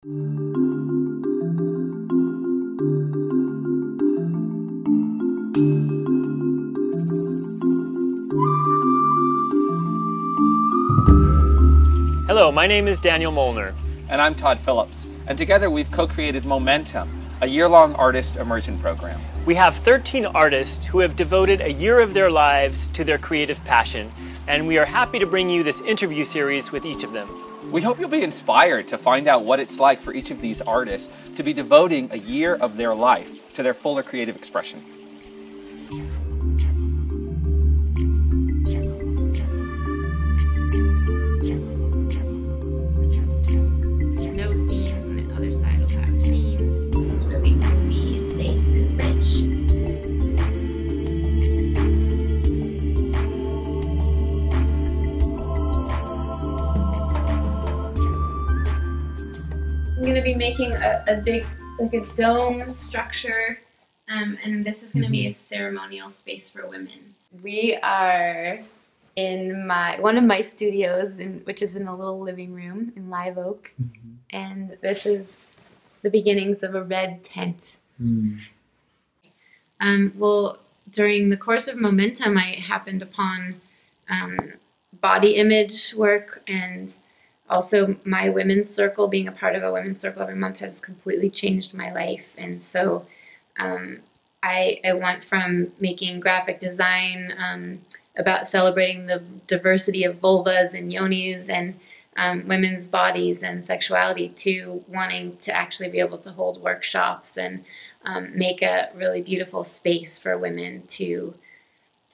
Hello, my name is Daniel Molnar. And I'm Todd Phillips. And together we've co-created Momentum, a year-long artist immersion program. We have 13 artists who have devoted a year of their lives to their creative passion, and we are happy to bring you this interview series with each of them. We hope you'll be inspired to find out what it's like for each of these artists to be devoting a year of their life to their fuller creative expression. I'm going to be making a big, like a dome structure, and this is going to be a ceremonial space for women. We are in one of my studios, which is in a little living room in Live Oak, and this is the beginnings of a red tent. Well, during the course of Momentum, I happened upon body image work, and also my women's circle. Being a part of a women's circle every month has completely changed my life. And so I went from making graphic design about celebrating the diversity of vulvas and yonis and women's bodies and sexuality to wanting to actually be able to hold workshops and make a really beautiful space for women to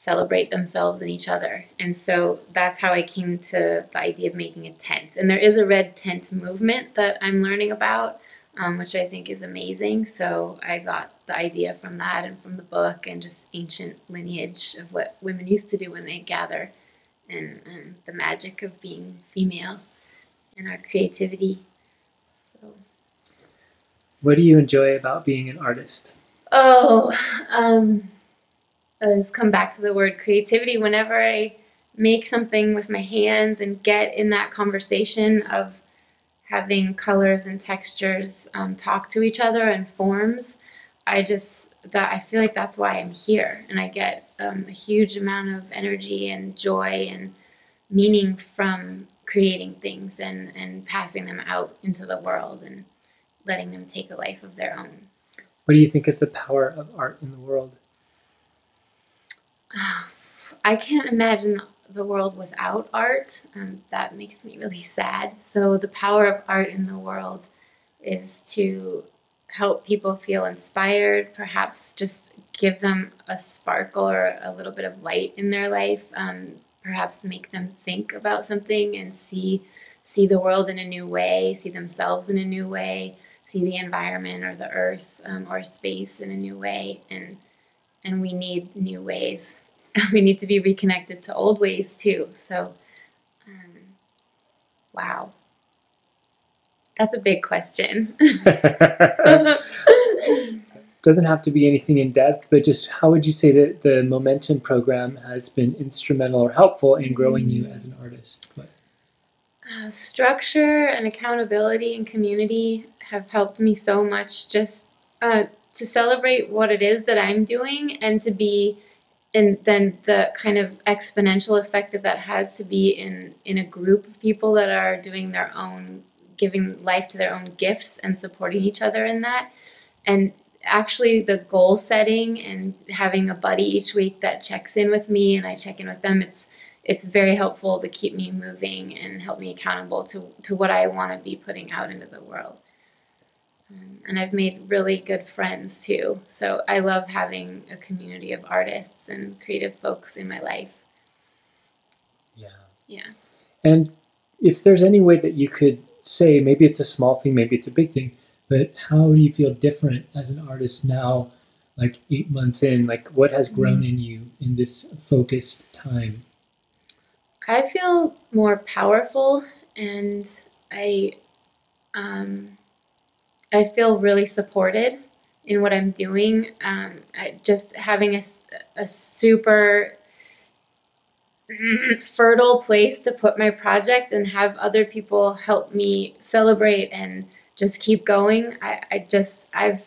celebrate themselves and each other. And so that's how I came to the idea of making a tent. And there is a red tent movement that I'm learning about, which I think is amazing. So I got the idea from that and from the book and just ancient lineage of what women used to do when they gather, and the magic of being female and our creativity. So. What do you enjoy about being an artist? Oh, I just come back to the word creativity. Whenever I make something with my hands and get in that conversation of having colors and textures talk to each other and forms, I feel like that's why I'm here, and I get a huge amount of energy and joy and meaning from creating things and passing them out into the world and letting them take a life of their own. What do you think is the power of art in the world? I can't imagine the world without art. That makes me really sad. So the power of art in the world is to help people feel inspired, perhaps just give them a sparkle or a little bit of light in their life, perhaps make them think about something and see the world in a new way, see themselves in a new way, see the environment or the earth or space in a new way. And we need new ways. We need to be reconnected to old ways too. So, wow. That's a big question. Doesn't have to be anything in depth, but just how would you say that the Momentum program has been instrumental or helpful in growing you as an artist? Structure and accountability and community have helped me so much, just to celebrate what it is that I'm doing and to be, and then the kind of exponential effect that has to be in a group of people that are doing their own, giving life to their own gifts and supporting each other in that. And actually the goal setting and having a buddy each week that checks in with me and I check in with them, it's very helpful to keep me moving and help me accountable to what I want to be putting out into the world. And I've made really good friends too. So I love having a community of artists and creative folks in my life. Yeah. And if there's any way that you could say, maybe it's a small thing, maybe it's a big thing, but how do you feel different as an artist now, like 8 months in? Like, what has grown in you in this focused time? I feel more powerful, and I feel really supported in what I'm doing. Just having a super fertile place to put my project and have other people help me celebrate and just keep going. I've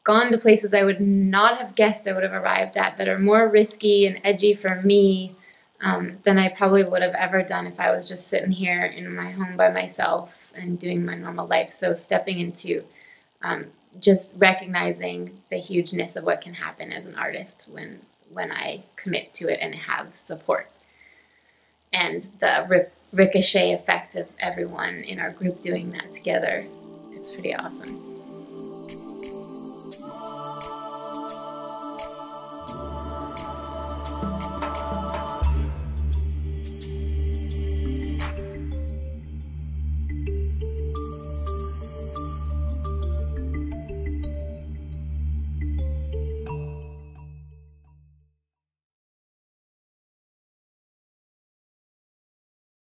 gone to places I would not have guessed I would have arrived at that are more risky and edgy for me than I probably would have ever done if I was just sitting here in my home by myself and doing my normal life. So stepping into just recognizing the hugeness of what can happen as an artist when I commit to it and have support. And the ricochet effect of everyone in our group doing that together, it's pretty awesome.